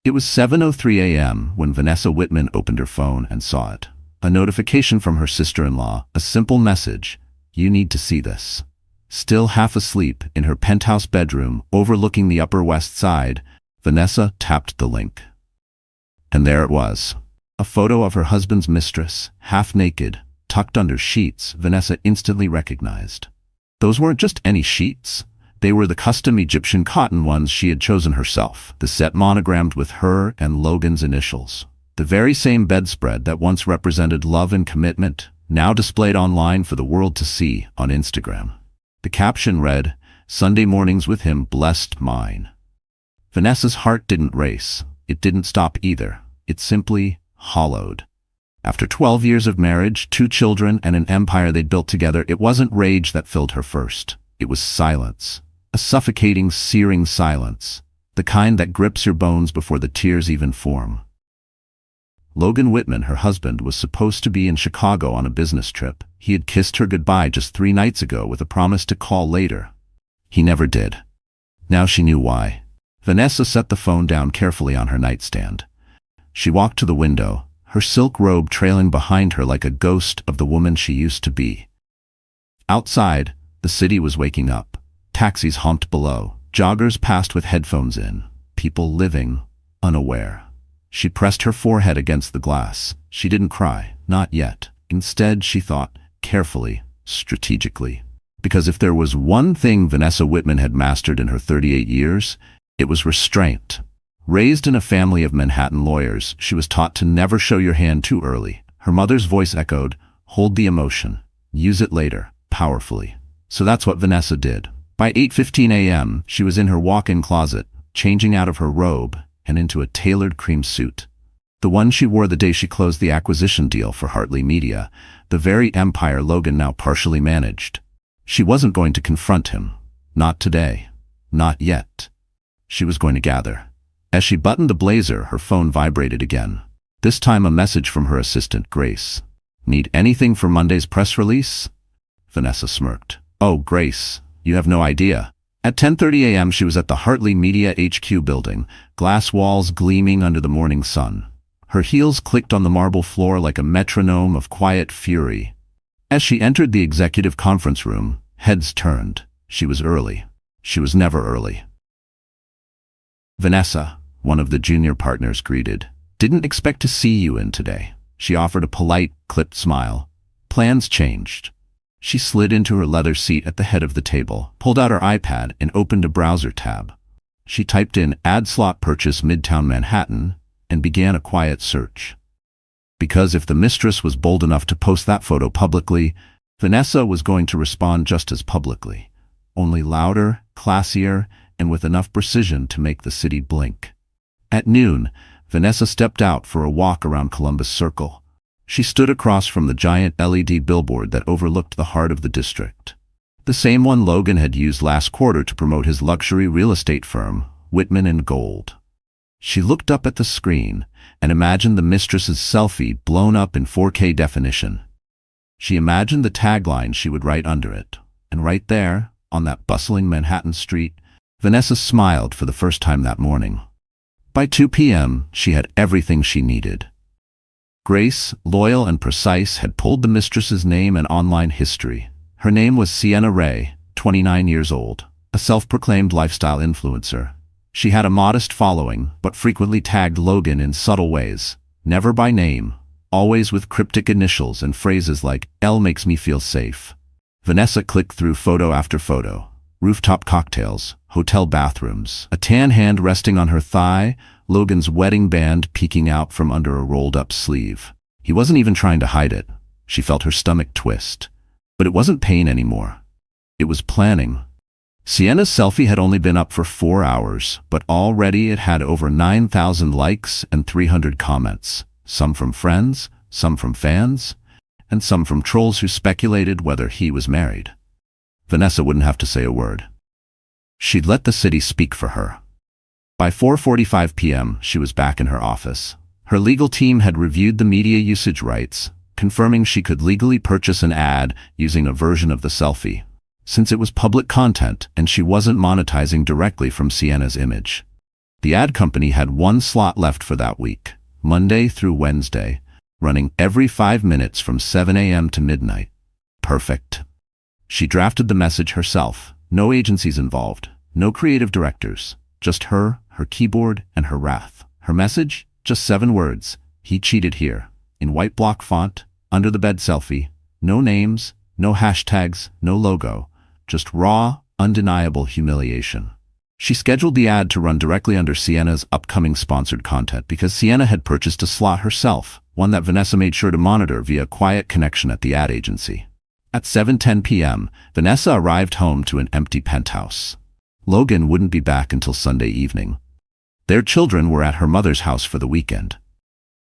It was 7:03 a.m. when Vanessa Whitman opened her phone and saw it. A notification from her sister-in-law, a simple message: "You need to see this." Still half asleep in her penthouse bedroom overlooking the Upper West Side, Vanessa tapped the link. And there it was. A photo of her husband's mistress, half naked, tucked under sheets Vanessa instantly recognized. Those weren't just any sheets. They were the custom Egyptian cotton ones she had chosen herself, the set monogrammed with her and Logan's initials. The very same bedspread that once represented love and commitment, now displayed online for the world to see on Instagram. The caption read, "Sunday mornings with him blessed mine." Vanessa's heart didn't race. It didn't stop either. It simply hollowed. After 12 years of marriage, 2 children, and an empire they'd built together, it wasn't rage that filled her first. It was silence. A suffocating, searing silence. The kind that grips your bones before the tears even form. Logan Whitman, her husband, was supposed to be in Chicago on a business trip. He had kissed her goodbye just 3 nights ago with a promise to call later. He never did. Now she knew why. Vanessa set the phone down carefully on her nightstand. She walked to the window, her silk robe trailing behind her like a ghost of the woman she used to be. Outside, the city was waking up. Taxis honked below. Joggers passed with headphones in. People living, unaware. She pressed her forehead against the glass. She didn't cry, not yet. Instead, she thought, carefully, strategically. Because if there was one thing Vanessa Whitman had mastered in her 38 years, it was restraint. Raised in a family of Manhattan lawyers, she was taught to never show your hand too early. Her mother's voice echoed, "Hold the emotion. Use it later, powerfully." So that's what Vanessa did. By 8:15 a.m., she was in her walk-in closet, changing out of her robe and into a tailored cream suit. The one she wore the day she closed the acquisition deal for Hartley Media, the very empire Logan now partially managed. She wasn't going to confront him. Not today. Not yet. She was going to gather. As she buttoned the blazer, her phone vibrated again. This time a message from her assistant, Grace. "Need anything for Monday's press release?" Vanessa smirked. "Oh, Grace, you have no idea." At 10:30 a.m. she was at the Hartley Media HQ building, glass walls gleaming under the morning sun. Her heels clicked on the marble floor like a metronome of quiet fury. As she entered the executive conference room, heads turned. She was early. She was never early. "Vanessa," one of the junior partners greeted. "Didn't expect to see you in today." She offered a polite, clipped smile. Plans changed. She slid into her leather seat at the head of the table, pulled out her iPad, and opened a browser tab. She typed in "ad slot purchase Midtown Manhattan" and began a quiet search. Because if the mistress was bold enough to post that photo publicly, Vanessa was going to respond just as publicly, only louder, classier, and with enough precision to make the city blink. At noon, Vanessa stepped out for a walk around Columbus Circle. She stood across from the giant LED billboard that overlooked the heart of the district. The same one Logan had used last quarter to promote his luxury real estate firm, Whitman & Gold. She looked up at the screen and imagined the mistress's selfie blown up in 4K definition. She imagined the tagline she would write under it. And right there, on that bustling Manhattan street, Vanessa smiled for the first time that morning. By 2 p.m., she had everything she needed. Grace, loyal and precise, had pulled the mistress's name and online history. Her name was Sienna Ray, 29 years old, a self-proclaimed lifestyle influencer. She had a modest following, but frequently tagged Logan in subtle ways, never by name, always with cryptic initials and phrases like, "L makes me feel safe." Vanessa clicked through photo after photo. Rooftop cocktails, hotel bathrooms, a tan hand resting on her thigh, Logan's wedding band peeking out from under a rolled-up sleeve. He wasn't even trying to hide it. She felt her stomach twist. But it wasn't pain anymore. It was planning. Sienna's selfie had only been up for 4 hours, but already it had over 9,000 likes and 300 comments, some from friends, some from fans, and some from trolls who speculated whether he was married. Vanessa wouldn't have to say a word. She'd let the city speak for her. By 4:45 p.m., she was back in her office. Her legal team had reviewed the media usage rights, confirming she could legally purchase an ad using a version of the selfie, since it was public content and she wasn't monetizing directly from Sienna's image. The ad company had one slot left for that week, Monday through Wednesday, running every 5 minutes from 7 a.m. to midnight. Perfect. She drafted the message herself. No agencies involved, no creative directors, just her keyboard, and her wrath. Her message? Just 7 words. He cheated here. In white block font, under the bed selfie. No names, no hashtags, no logo. Just raw, undeniable humiliation. She scheduled the ad to run directly under Sienna's upcoming sponsored content because Sienna had purchased a slot herself, one that Vanessa made sure to monitor via a quiet connection at the ad agency. At 7:10 p.m., Vanessa arrived home to an empty penthouse. Logan wouldn't be back until Sunday evening. Their children were at her mother's house for the weekend.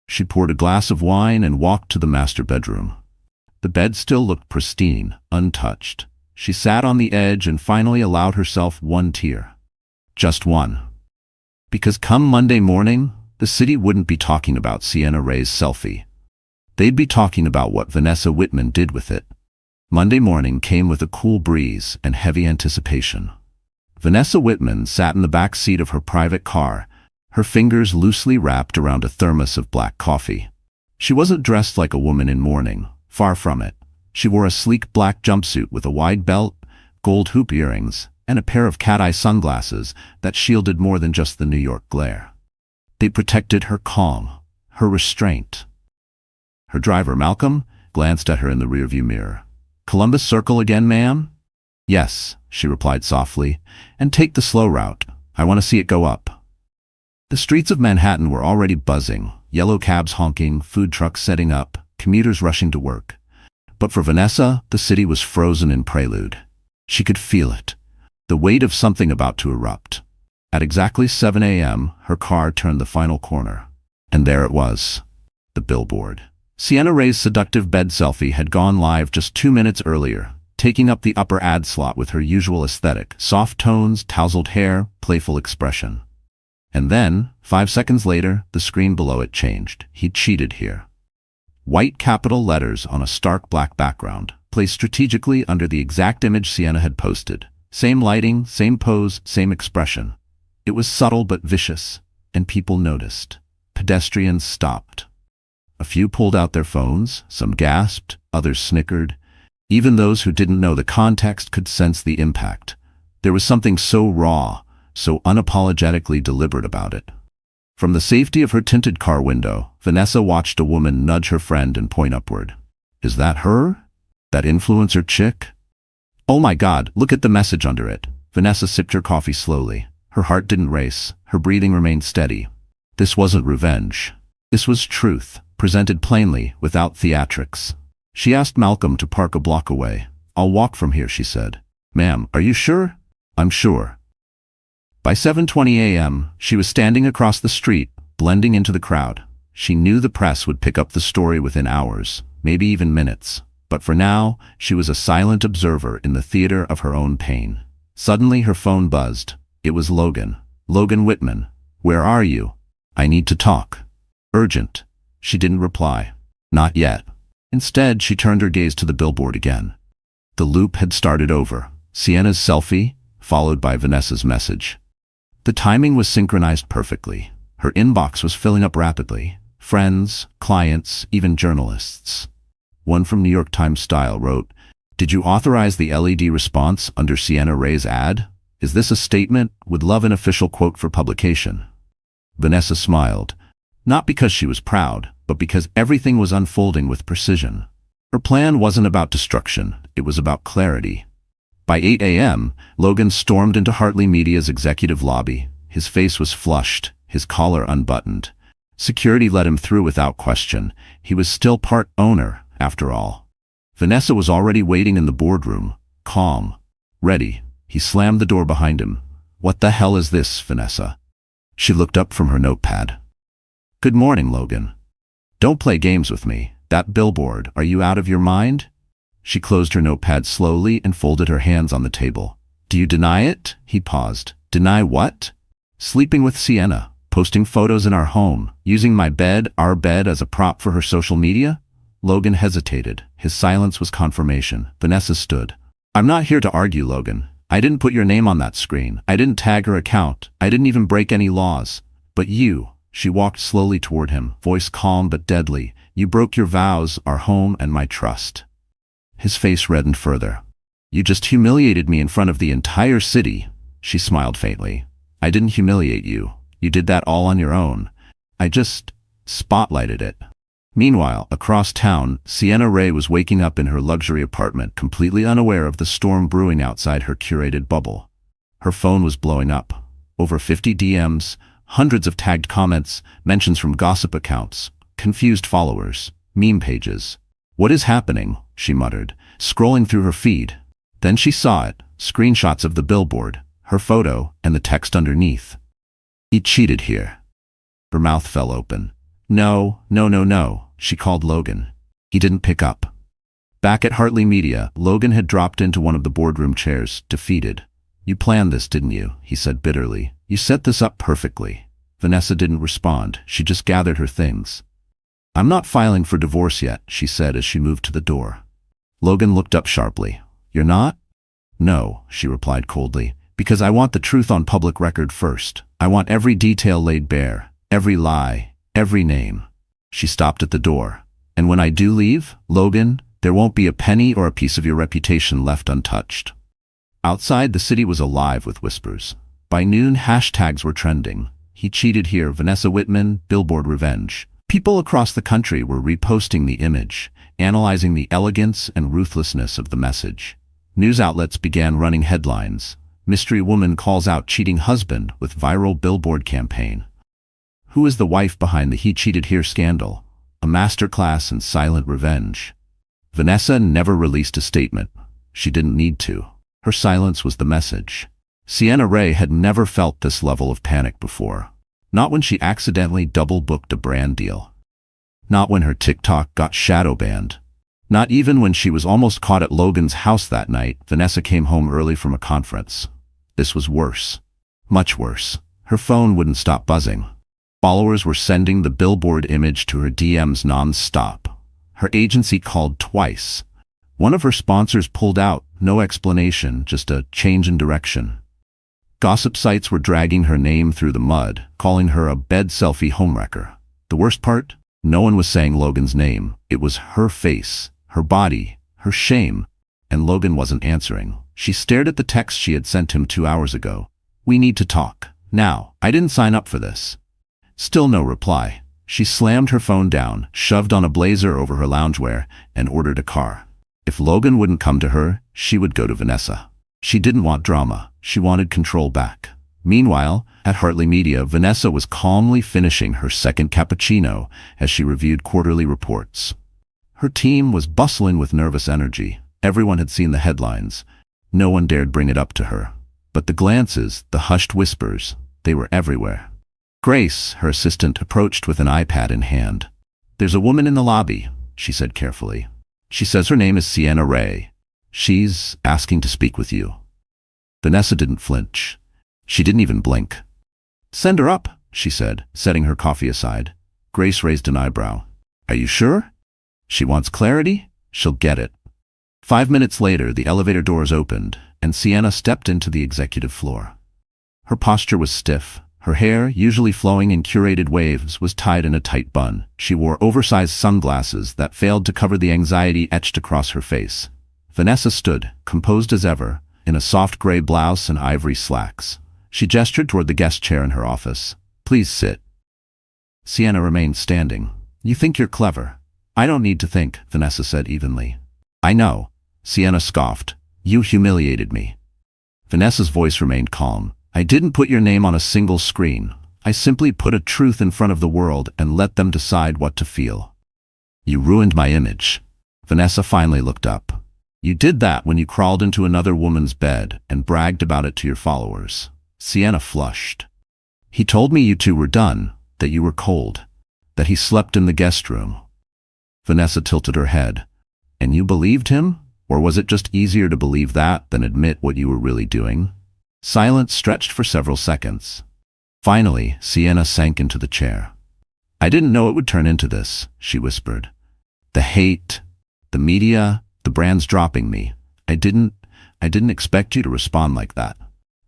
She poured a glass of wine and walked to the master bedroom. The bed still looked pristine, untouched. She sat on the edge and finally allowed herself one tear. Just one. Because come Monday morning, the city wouldn't be talking about Sienna Ray's selfie. They'd be talking about what Vanessa Whitman did with it. Monday morning came with a cool breeze and heavy anticipation. Vanessa Whitman sat in the back seat of her private car, her fingers loosely wrapped around a thermos of black coffee. She wasn't dressed like a woman in mourning, far from it. She wore a sleek black jumpsuit with a wide belt, gold hoop earrings, and a pair of cat-eye sunglasses that shielded more than just the New York glare. They protected her calm, her restraint. Her driver, Malcolm, glanced at her in the rearview mirror. "Columbus Circle again, ma'am?" "Yes," she replied softly, "and take the slow route. I want to see it go up." The streets of Manhattan were already buzzing, yellow cabs honking, food trucks setting up, commuters rushing to work. But for Vanessa, the city was frozen in prelude. She could feel it, the weight of something about to erupt. At exactly 7 a.m., her car turned the final corner. And there it was, the billboard. Sienna Ray's seductive bed selfie had gone live just 2 minutes earlier, taking up the upper ad slot with her usual aesthetic, soft tones, tousled hair, playful expression. And then, 5 seconds later, the screen below it changed. He'd cheated here. White capital letters on a stark black background, placed strategically under the exact image Sienna had posted. Same lighting, same pose, same expression. It was subtle but vicious, and people noticed. Pedestrians stopped. A few pulled out their phones, some gasped, others snickered. Even those who didn't know the context could sense the impact. There was something so raw, so unapologetically deliberate about it. From the safety of her tinted car window, Vanessa watched a woman nudge her friend and point upward. "Is that her? That influencer chick?" "Oh my God, look at the message under it." Vanessa sipped her coffee slowly. Her heart didn't race. Her breathing remained steady. This wasn't revenge. This was truth, presented plainly, without theatrics. She asked Malcolm to park a block away. "I'll walk from here," she said. "Ma'am, are you sure?" "I'm sure." By 7:20 a.m., she was standing across the street, blending into the crowd. She knew the press would pick up the story within hours, maybe even minutes. But for now, she was a silent observer in the theater of her own pain. Suddenly her phone buzzed. It was Logan. "Logan Whitman. Where are you? I need to talk. Urgent." She didn't reply. Not yet. Instead, she turned her gaze to the billboard again. The loop had started over. Sienna's selfie, followed by Vanessa's message. The timing was synchronized perfectly. Her inbox was filling up rapidly. Friends, clients, even journalists. One from New York Times Style wrote, "Did you authorize the LED response under Sienna Ray's ad? Is this a statement? Would love an official quote for publication." Vanessa smiled, not because she was proud, but because everything was unfolding with precision. Her plan wasn't about destruction, it was about clarity. By 8 a.m., Logan stormed into Hartley Media's executive lobby. His face was flushed, his collar unbuttoned. Security let him through without question. He was still part owner, after all. Vanessa was already waiting in the boardroom, calm, ready. He slammed the door behind him. "What the hell is this, Vanessa?" She looked up from her notepad. "Good morning, Logan. Don't play games with me. That billboard, are you out of your mind?" She closed her notepad slowly and folded her hands on the table. "Do you deny it?" He paused. "Deny what?" "Sleeping with Sienna, posting photos in our home, using my bed, our bed, as a prop for her social media?" Logan hesitated. His silence was confirmation. Vanessa stood. "I'm not here to argue, Logan. I didn't put your name on that screen. I didn't tag her account. I didn't even break any laws. But you, she walked slowly toward him, voice calm but deadly. You broke your vows, our home, and my trust. His face reddened further. You just humiliated me in front of the entire city. She smiled faintly. I didn't humiliate you. You did that all on your own. I just spotlighted it. Meanwhile, across town, Sienna Ray was waking up in her luxury apartment, completely unaware of the storm brewing outside her curated bubble. Her phone was blowing up. Over 50 DMs, hundreds of tagged comments, mentions from gossip accounts, confused followers, meme pages. What is happening? She muttered, scrolling through her feed. Then she saw it, screenshots of the billboard, her photo, and the text underneath. He cheated here. Her mouth fell open. No, no, no, no, she called Logan. He didn't pick up. Back at Hartley Media, Logan had dropped into one of the boardroom chairs, defeated. You planned this, didn't you? He said bitterly. You set this up perfectly. Vanessa didn't respond. She just gathered her things. I'm not filing for divorce yet, she said as she moved to the door. Logan looked up sharply. You're not? No, she replied coldly, because I want the truth on public record first. I want every detail laid bare, every lie, every name. She stopped at the door. And when I do leave, Logan, there won't be a penny or a piece of your reputation left untouched. Outside, the city was alive with whispers. By noon, hashtags were trending. He cheated here, Vanessa Whitman, Billboard revenge. People across the country were reposting the image, analyzing the elegance and ruthlessness of the message. News outlets began running headlines. Mystery woman calls out cheating husband with viral Billboard campaign. Who is the wife behind the he cheated here scandal? A masterclass in silent revenge. Vanessa never released a statement. She didn't need to. Her silence was the message. Sienna Ray had never felt this level of panic before. Not when she accidentally double-booked a brand deal. Not when her TikTok got shadow banned. Not even when she was almost caught at Logan's house that night. Vanessa came home early from a conference. This was worse. Much worse. Her phone wouldn't stop buzzing. Followers were sending the Billboard image to her DMs non-stop. Her agency called twice. One of her sponsors pulled out, no explanation, just a change in direction. Gossip sites were dragging her name through the mud, calling her a bed selfie homewrecker. The worst part? No one was saying Logan's name. It was her face, her body, her shame, and Logan wasn't answering. She stared at the text she had sent him 2 hours ago. We need to talk. Now. I didn't sign up for this. Still no reply. She slammed her phone down, shoved on a blazer over her loungewear, and ordered a car. If Logan wouldn't come to her, she would go to Vanessa. She didn't want drama. She wanted control back. Meanwhile, at Hartley Media, Vanessa was calmly finishing her second cappuccino as she reviewed quarterly reports. Her team was bustling with nervous energy. Everyone had seen the headlines. No one dared bring it up to her. But the glances, the hushed whispers, they were everywhere. Grace, her assistant, approached with an iPad in hand. There's a woman in the lobby, she said carefully. She says her name is Sienna Ray. She's asking to speak with you. Vanessa didn't flinch. She didn't even blink. Send her up, she said, setting her coffee aside. Grace raised an eyebrow. Are you sure? She wants clarity? She'll get it. 5 minutes later, the elevator doors opened, and Sienna stepped into the executive floor. Her posture was stiff. Her hair, usually flowing in curated waves, was tied in a tight bun. She wore oversized sunglasses that failed to cover the anxiety etched across her face. Vanessa stood, composed as ever, in a soft gray blouse and ivory slacks. She gestured toward the guest chair in her office. Please sit. Sienna remained standing. You think you're clever. I don't need to think, Vanessa said evenly. I know. Sienna scoffed. You humiliated me. Vanessa's voice remained calm. I didn't put your name on a single screen. I simply put a truth in front of the world and let them decide what to feel. You ruined my image. Vanessa finally looked up. You did that when you crawled into another woman's bed and bragged about it to your followers. Sienna flushed. He told me you two were done, that you were cold, that he slept in the guest room. Vanessa tilted her head. And you believed him? Or was it just easier to believe that than admit what you were really doing? Silence stretched for several seconds. Finally, Sienna sank into the chair. I didn't know it would turn into this, she whispered. The hate, the media, the brands dropping me. I didn't I didn't expect you to respond like that.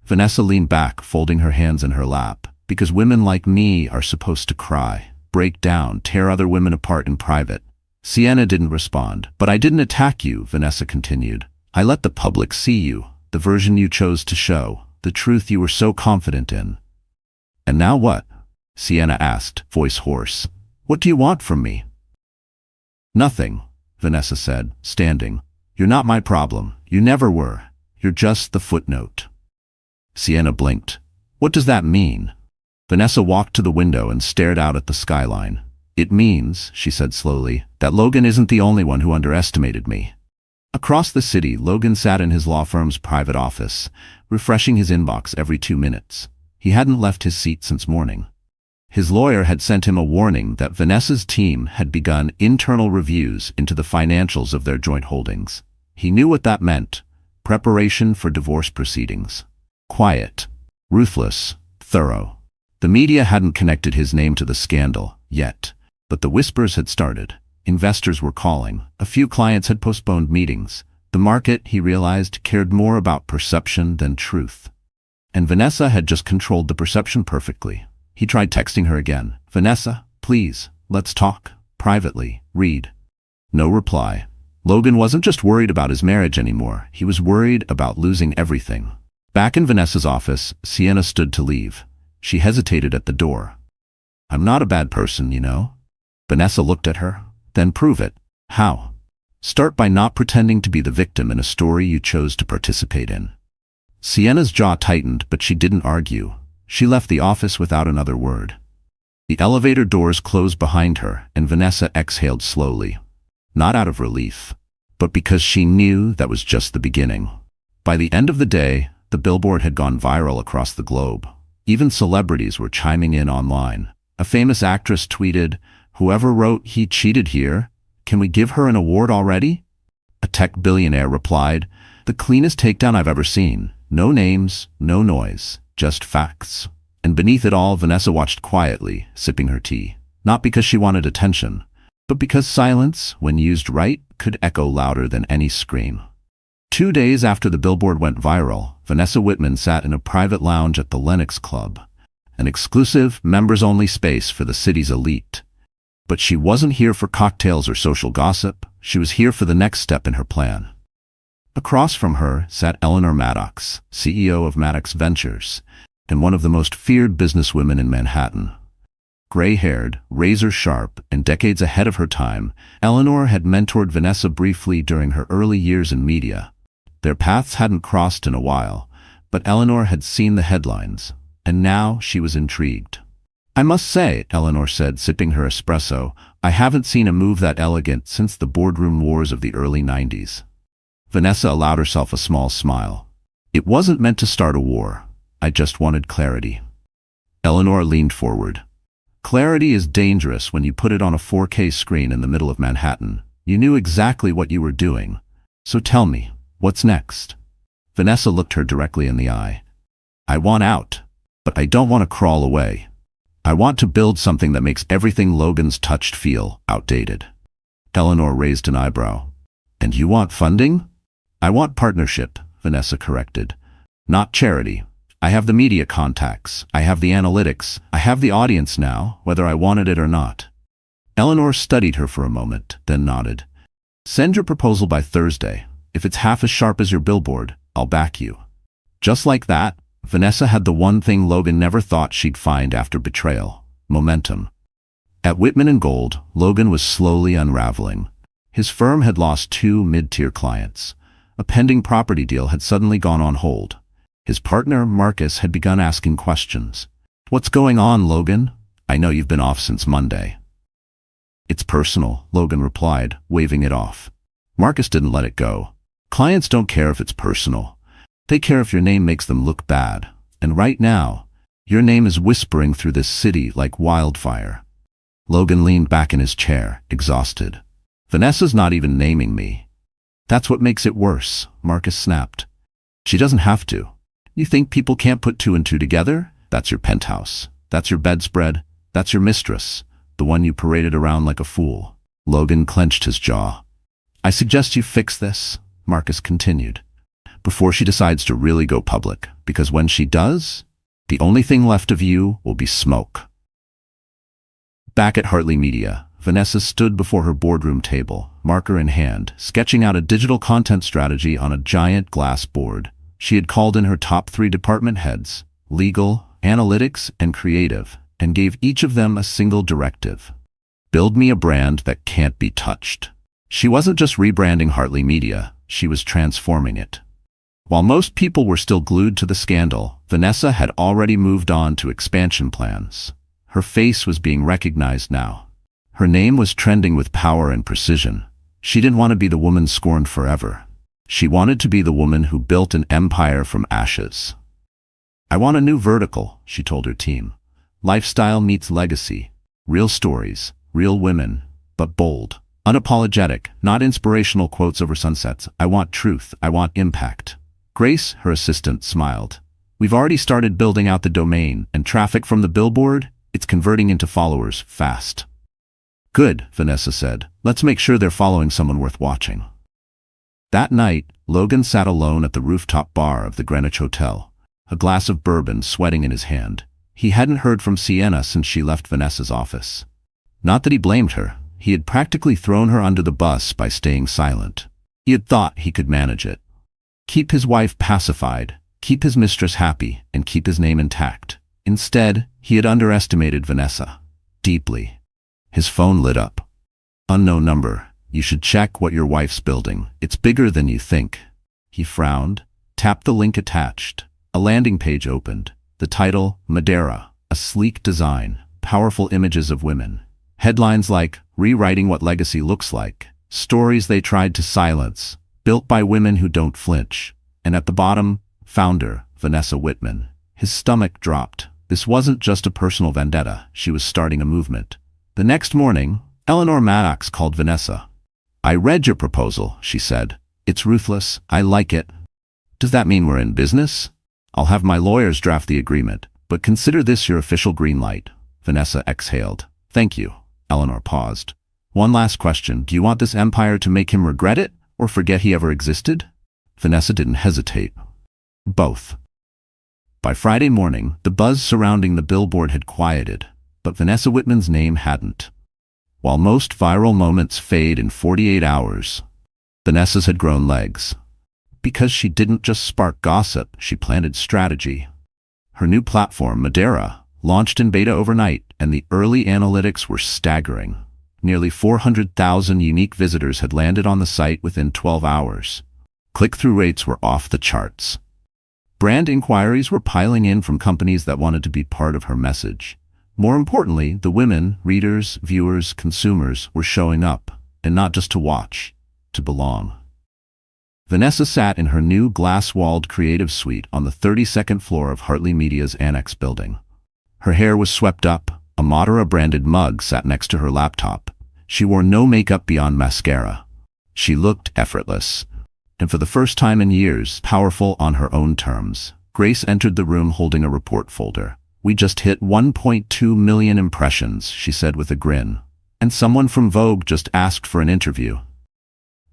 Vanessa leaned back, folding her hands in her lap. Because women like me are supposed to cry, break down, tear other women apart in private. Sienna didn't respond. But I didn't attack you, Vanessa continued. I let the public see you, the version you chose to show, the truth you were so confident in. And now what? Sienna asked, voice hoarse. What do you want from me? Nothing, Vanessa said, standing. You're not my problem. You never were. You're just the footnote. Sienna blinked. What does that mean? Vanessa walked to the window and stared out at the skyline. It means, she said slowly, that Logan isn't the only one who underestimated me. Across the city, Logan sat in his law firm's private office, refreshing his inbox every 2 minutes. He hadn't left his seat since morning. His lawyer had sent him a warning that Vanessa's team had begun internal reviews into the financials of their joint holdings. He knew what that meant. Preparation for divorce proceedings. Quiet, ruthless, thorough. The media hadn't connected his name to the scandal, yet. But the whispers had started. Investors were calling. A few clients had postponed meetings. The market, he realized, cared more about perception than truth. And Vanessa had just controlled the perception perfectly. He tried texting her again. Vanessa, please, let's talk. Privately, read. No reply. Logan wasn't just worried about his marriage anymore. He was worried about losing everything. Back in Vanessa's office, Sienna stood to leave. She hesitated at the door. I'm not a bad person, you know? Vanessa looked at her. Then prove it. How? Start by not pretending to be the victim in a story you chose to participate in. Sienna's jaw tightened, but she didn't argue. She left the office without another word. The elevator doors closed behind her, and Vanessa exhaled slowly. Not out of relief, but because she knew that was just the beginning. By the end of the day, the billboard had gone viral across the globe. Even celebrities were chiming in online. A famous actress tweeted, "Whoever wrote 'He cheated' here, can we give her an award already?" A tech billionaire replied, "The cleanest takedown I've ever seen. No names, no noise, just facts." And beneath it all, Vanessa watched quietly, sipping her tea. Not because she wanted attention, but because silence, when used right, could echo louder than any scream. 2 days after the billboard went viral, Vanessa Whitman sat in a private lounge at the Lenox Club, an exclusive, members-only space for the city's elite. But she wasn't here for cocktails or social gossip. She was here for the next step in her plan. Across from her sat Eleanor Maddox, CEO of Maddox Ventures, and one of the most feared businesswomen in Manhattan. Gray-haired, razor-sharp, and decades ahead of her time, Eleanor had mentored Vanessa briefly during her early years in media. Their paths hadn't crossed in a while, but Eleanor had seen the headlines, and now she was intrigued. "I must say," Eleanor said, sipping her espresso, "I haven't seen a move that elegant since the boardroom wars of the early 90s. Vanessa allowed herself a small smile. "It wasn't meant to start a war. I just wanted clarity." Eleanor leaned forward. "Clarity is dangerous when you put it on a 4K screen in the middle of Manhattan. You knew exactly what you were doing. So tell me, what's next?" Vanessa looked her directly in the eye. "I want out, but I don't want to crawl away. I want to build something that makes everything Logan's touched feel outdated." Eleanor raised an eyebrow. "And you want funding?" "I want partnership," Vanessa corrected. "Not charity. I have the media contacts. I have the analytics. I have the audience now, whether I wanted it or not." Eleanor studied her for a moment, then nodded. "Send your proposal by Thursday. If it's half as sharp as your billboard, I'll back you." Just like that, Vanessa had the one thing Logan never thought she'd find after Betrayal: momentum. At Whitman & Gold, Logan was slowly unraveling. His firm had lost 2 mid-tier clients. A pending property deal had suddenly gone on hold. His partner, Marcus, had begun asking questions. "What's going on, Logan? I know you've been off since Monday." "It's personal," Logan replied, waving it off. Marcus didn't let it go. "Clients don't care if it's personal. They care if your name makes them look bad. And right now, your name is whispering through this city like wildfire." Logan leaned back in his chair, exhausted. "Vanessa's not even naming me." "That's what makes it worse," Marcus snapped. "She doesn't have to. You think people can't put 2 and 2 together? That's your penthouse. That's your bedspread. That's your mistress, the one you paraded around like a fool." Logan clenched his jaw. "I suggest you fix this," Marcus continued. before she decides to really go public, because when she does, the only thing left of you will be smoke. Back at Hartley Media, Vanessa stood before her boardroom table, marker in hand, sketching out a digital content strategy on a giant glass board. She had called in her top 3 department heads, legal, analytics, and creative, and gave each of them a single directive. Build me a brand that can't be touched. She wasn't just rebranding Hartley Media, she was transforming it. While most people were still glued to the scandal, Vanessa had already moved on to expansion plans. Her face was being recognized now. Her name was trending with power and precision. She didn't want to be the woman scorned forever. She wanted to be the woman who built an empire from ashes. I want a new vertical, she told her team. Lifestyle meets legacy. Real stories, real women, but bold. Unapologetic, not inspirational quotes over sunsets. I want truth. I want impact. Grace, her assistant, smiled. We've already started building out the domain, and traffic from the Billboard, it's converting into followers fast. Good, Vanessa said. Let's make sure they're following someone worth watching. That night, Logan sat alone at the rooftop bar of the Greenwich Hotel, a glass of bourbon sweating in his hand. He hadn't heard from Sienna since she left Vanessa's office. Not that he blamed her. He had practically thrown her under the bus by staying silent. He had thought he could manage it. Keep his wife pacified, keep his mistress happy, and keep his name intact. Instead, he had underestimated Vanessa. Deeply. His phone lit up. Unknown number. You should check what your wife's building. It's bigger than you think. He frowned, tapped the link attached. A landing page opened. The title, Madeira. A sleek design. Powerful images of women. Headlines like, Rewriting What Legacy Looks Like. Stories they tried to silence. Built by women who don't flinch. And at the bottom, founder, Vanessa Whitman. His stomach dropped. This wasn't just a personal vendetta. She was starting a movement. The next morning, Eleanor Maddox called Vanessa. I read your proposal, she said. It's ruthless. I like it. Does that mean we're in business? I'll have my lawyers draft the agreement, but consider this your official green light. Vanessa exhaled. Thank you. Eleanor paused. One last question. Do you want this empire to make him regret it or forget he ever existed? Vanessa didn't hesitate. Both. By Friday morning, the buzz surrounding the Billboard had quieted, but Vanessa Whitman's name hadn't. While most viral moments fade in 48 hours, Vanessa's had grown legs. Because she didn't just spark gossip, she planted strategy. Her new platform, Madeira, launched in beta overnight, and the early analytics were staggering. Nearly 400,000 unique visitors had landed on the site within 12 hours. Click-through rates were off the charts. Brand inquiries were piling in from companies that wanted to be part of her message. More importantly, the women, readers, viewers, consumers were showing up, and not just to watch, to belong. Vanessa sat in her new glass-walled creative suite on the 32nd floor of Hartley Media's Annex building. Her hair was swept up, a Madeira-branded mug sat next to her laptop. She wore no makeup beyond mascara. She looked effortless, and for the first time in years, powerful on her own terms. Grace entered the room holding a report folder. We just hit 1.2 million impressions, she said with a grin. And someone from Vogue just asked for an interview.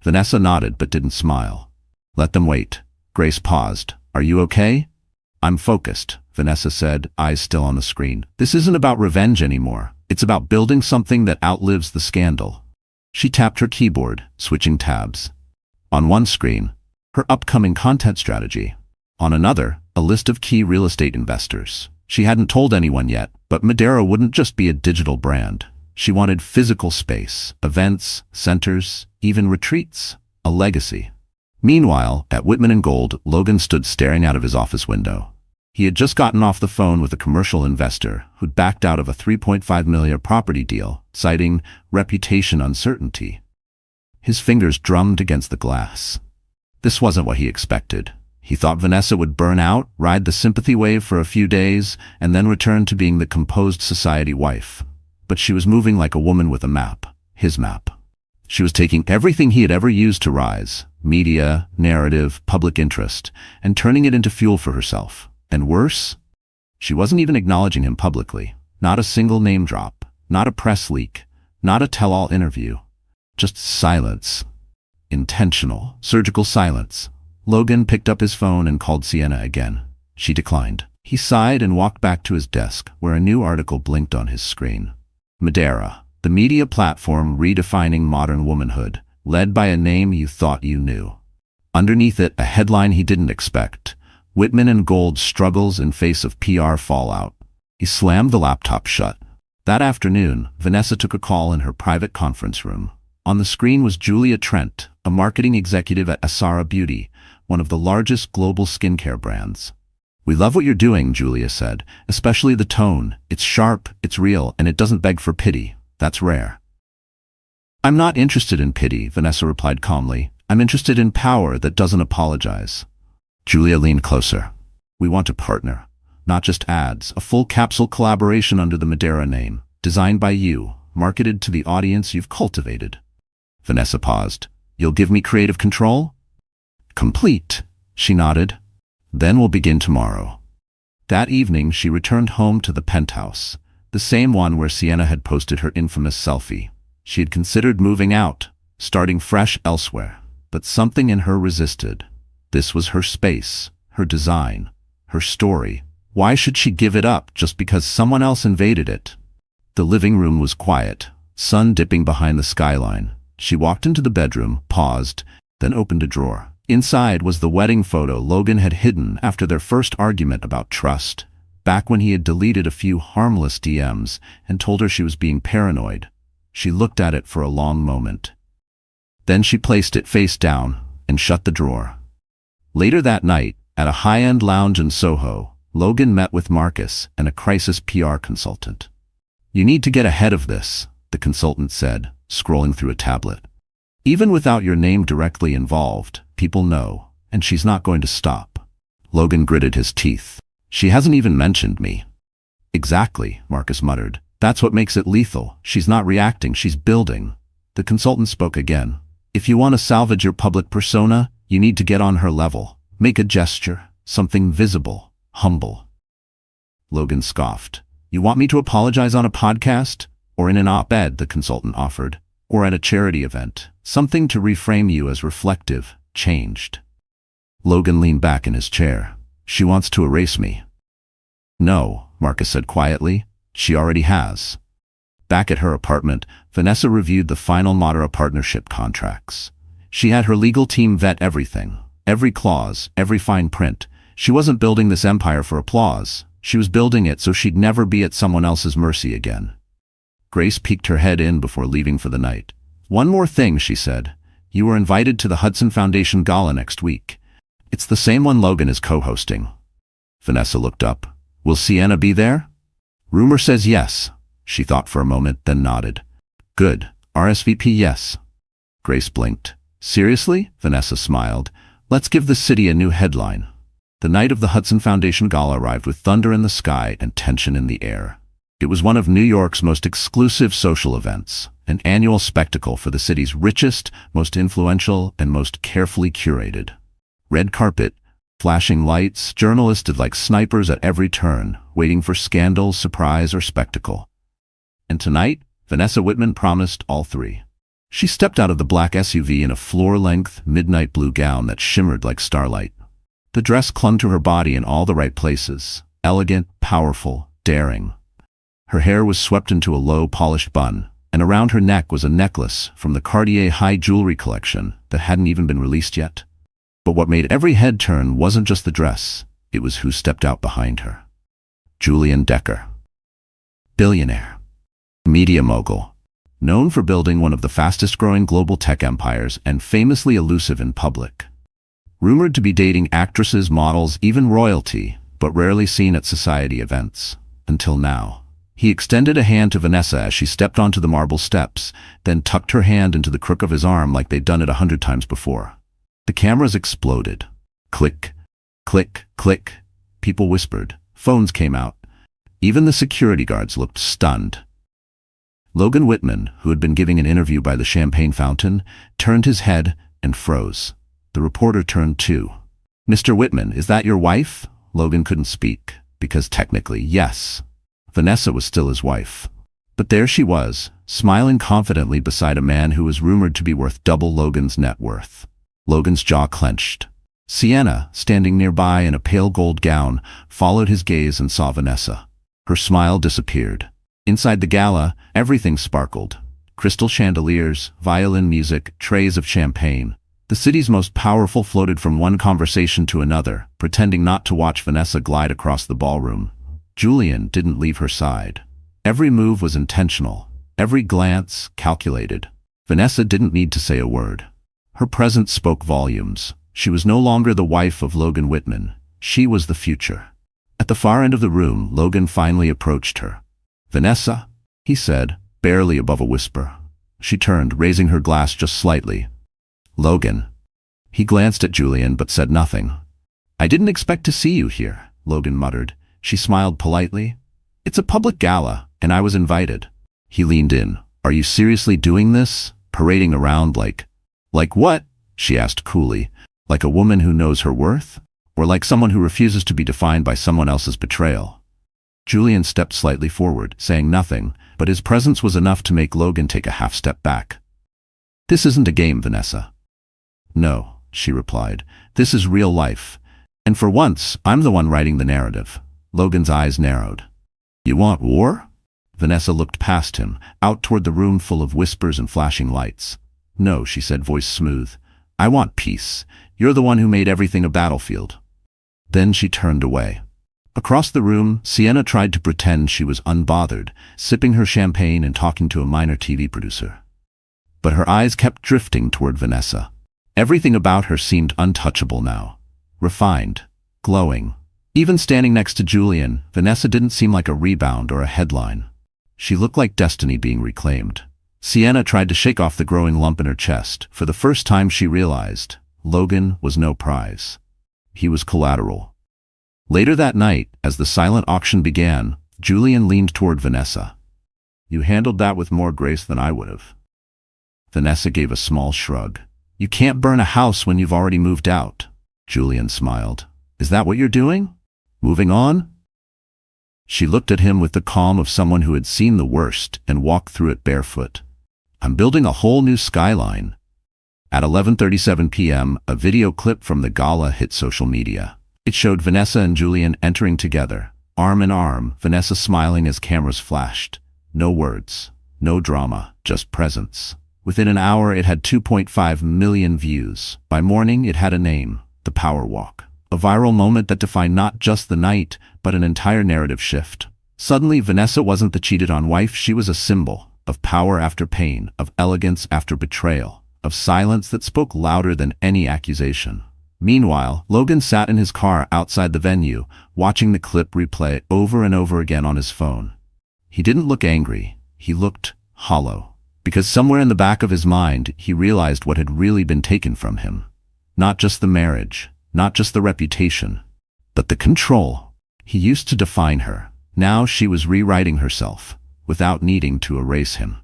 Vanessa nodded but didn't smile. Let them wait. Grace paused. Are you okay? I'm focused, Vanessa said, eyes still on the screen. This isn't about revenge anymore. It's about building something that outlives the scandal. She tapped her keyboard, switching tabs. On one screen, her upcoming content strategy. On another, a list of key real estate investors. She hadn't told anyone yet, but Madeira wouldn't just be a digital brand. She wanted physical space, events, centers, even retreats, a legacy. Meanwhile, at Whitman & Gold, Logan stood staring out of his office window. He had just gotten off the phone with a commercial investor who'd backed out of a $3.5 million property deal, citing reputation uncertainty. His fingers drummed against the glass. This wasn't what he expected. He thought Vanessa would burn out, ride the sympathy wave for a few days, and then return to being the composed society wife. But she was moving like a woman with a map, his map. She was taking everything he had ever used to rise, media, narrative, public interest, and turning it into fuel for herself. And worse, she wasn't even acknowledging him publicly. Not a single name drop, not a press leak, not a tell-all interview. Just silence. Intentional, surgical silence. Logan picked up his phone and called Sienna again. She declined. He sighed and walked back to his desk, where a new article blinked on his screen. Madeira, the media platform redefining modern womanhood, led by a name you thought you knew. Underneath it, a headline he didn't expect. Whitman and Gold struggles in face of PR fallout. He slammed the laptop shut. That afternoon, Vanessa took a call in her private conference room. On the screen was Julia Trent, a marketing executive at Asara Beauty, one of the largest global skincare brands. "We love what you're doing," Julia said, "especially the tone. It's sharp, it's real, and it doesn't beg for pity. That's rare." "I'm not interested in pity," Vanessa replied calmly. "I'm interested in power that doesn't apologize." Julia leaned closer. "We want to partner. Not just ads, a full capsule collaboration under the Madeira name, designed by you, marketed to the audience you've cultivated." Vanessa paused. "You'll give me creative control?" "Complete," she nodded. "Then we'll begin tomorrow." That evening, she returned home to the penthouse, the same one where Sienna had posted her infamous selfie. She had considered moving out, starting fresh elsewhere, but something in her resisted. This was her space, her design, her story. Why should she give it up just because someone else invaded it? The living room was quiet, sun dipping behind the skyline. She walked into the bedroom, paused, then opened a drawer. Inside was the wedding photo Logan had hidden after their first argument about trust, back when he had deleted a few harmless DMs and told her she was being paranoid. She looked at it for a long moment. Then she placed it face down and shut the drawer. Later that night, at a high-end lounge in Soho, Logan met with Marcus and a crisis PR consultant. "You need to get ahead of this," the consultant said, scrolling through a tablet. "Even without your name directly involved, people know, and she's not going to stop." Logan gritted his teeth. "She hasn't even mentioned me." "Exactly," Marcus muttered. "That's what makes it lethal. She's not reacting, she's building." The consultant spoke again. "If you want to salvage your public persona, you need to get on her level. Make a gesture, something visible, humble." Logan scoffed. "You want me to apologize on a podcast? Or in an op-ed," the consultant offered. "Or at a charity event. Something to reframe you as reflective, changed." Logan leaned back in his chair. "She wants to erase me." "No," Marcus said quietly. "She already has." Back at her apartment, Vanessa reviewed the final Madeira partnership contracts. She had her legal team vet everything, every clause, every fine print. She wasn't building this empire for applause. She was building it so she'd never be at someone else's mercy again. Grace peeked her head in before leaving for the night. "One more thing," she said. "You were invited to the Hudson Foundation Gala next week. It's the same one Logan is co-hosting." Vanessa looked up. "Will Sienna be there?" "Rumor says yes." She thought for a moment, then nodded. "Good. RSVP yes." Grace blinked. "Seriously?" Vanessa smiled. "Let's give the city a new headline." The night of the Hudson Foundation Gala arrived with thunder in the sky and tension in the air. It was one of New York's most exclusive social events, an annual spectacle for the city's richest, most influential, and most carefully curated. Red carpet, flashing lights, journalists stood like snipers at every turn, waiting for scandal, surprise, or spectacle. And tonight, Vanessa Whitman promised all three. She stepped out of the black SUV in a floor-length, midnight blue gown that shimmered like starlight. The dress clung to her body in all the right places, elegant, powerful, daring. Her hair was swept into a low, polished bun, and around her neck was a necklace from the Cartier high jewelry collection that hadn't even been released yet. But what made every head turn wasn't just the dress, it was who stepped out behind her. Julian Decker. Billionaire. Media mogul. Known for building one of the fastest-growing global tech empires and famously elusive in public. Rumored to be dating actresses, models, even royalty, but rarely seen at society events. Until now. He extended a hand to Vanessa as she stepped onto the marble steps, then tucked her hand into the crook of his arm like they'd done it 100 times before. The cameras exploded. Click, click, click. People whispered. Phones came out. Even the security guards looked stunned. Logan Whitman, who had been giving an interview by the champagne fountain, turned his head and froze. The reporter turned too. "Mr. Whitman, is that your wife?" Logan couldn't speak, because technically, yes. Vanessa was still his wife. But there she was, smiling confidently beside a man who was rumored to be worth double Logan's net worth. Logan's jaw clenched. Sienna, standing nearby in a pale gold gown, followed his gaze and saw Vanessa. Her smile disappeared. Inside the gala, everything sparkled. Crystal chandeliers, violin music, trays of champagne. The city's most powerful floated from one conversation to another, pretending not to watch Vanessa glide across the ballroom. Julian didn't leave her side. Every move was intentional, every glance calculated. Vanessa didn't need to say a word. Her presence spoke volumes. She was no longer the wife of Logan Whitman. She was the future. At the far end of the room, Logan finally approached her. "Vanessa," he said, barely above a whisper. She turned, raising her glass just slightly. "Logan." He glanced at Julian but said nothing. "I didn't expect to see you here," Logan muttered. She smiled politely. "It's a public gala, and I was invited." He leaned in. "Are you seriously doing this? Parading around like what?" she asked coolly. "Like a woman who knows her worth? Or like someone who refuses to be defined by someone else's betrayal?" Julian stepped slightly forward, saying nothing, but his presence was enough to make Logan take a half step back. "This isn't a game, Vanessa." "No," she replied. "This is real life. And for once, I'm the one writing the narrative." Logan's eyes narrowed. "You want war?" Vanessa looked past him, out toward the room full of whispers and flashing lights. "No," she said, voice smooth. "I want peace. You're the one who made everything a battlefield." Then she turned away. Across the room, Sienna tried to pretend she was unbothered, sipping her champagne and talking to a minor TV producer. But her eyes kept drifting toward Vanessa. Everything about her seemed untouchable now. Refined, glowing. Even standing next to Julian, Vanessa didn't seem like a rebound or a headline. She looked like destiny being reclaimed. Sienna tried to shake off the growing lump in her chest. For the first time she realized, Logan was no prize. He was collateral. Later that night, as the silent auction began, Julian leaned toward Vanessa. "You handled that with more grace than I would have." Vanessa gave a small shrug. "You can't burn a house when you've already moved out." Julian smiled. "Is that what you're doing? Moving on?" She looked at him with the calm of someone who had seen the worst and walked through it barefoot. "I'm building a whole new skyline." At 11:37 p.m., a video clip from the gala hit social media. It showed Vanessa and Julian entering together, arm in arm, Vanessa smiling as cameras flashed. No words, no drama, just presence. Within an hour, it had 2.5 million views. By morning, it had a name, The Power Walk. A viral moment that defined not just the night, but an entire narrative shift. Suddenly, Vanessa wasn't the cheated-on wife, she was a symbol of power after pain, of elegance after betrayal, of silence that spoke louder than any accusation. Meanwhile, Logan sat in his car outside the venue, watching the clip replay over and over again on his phone. He didn't look angry, he looked hollow. Because somewhere in the back of his mind, he realized what had really been taken from him. Not just the marriage, not just the reputation, but the control. He used to define her. Now she was rewriting herself, without needing to erase him.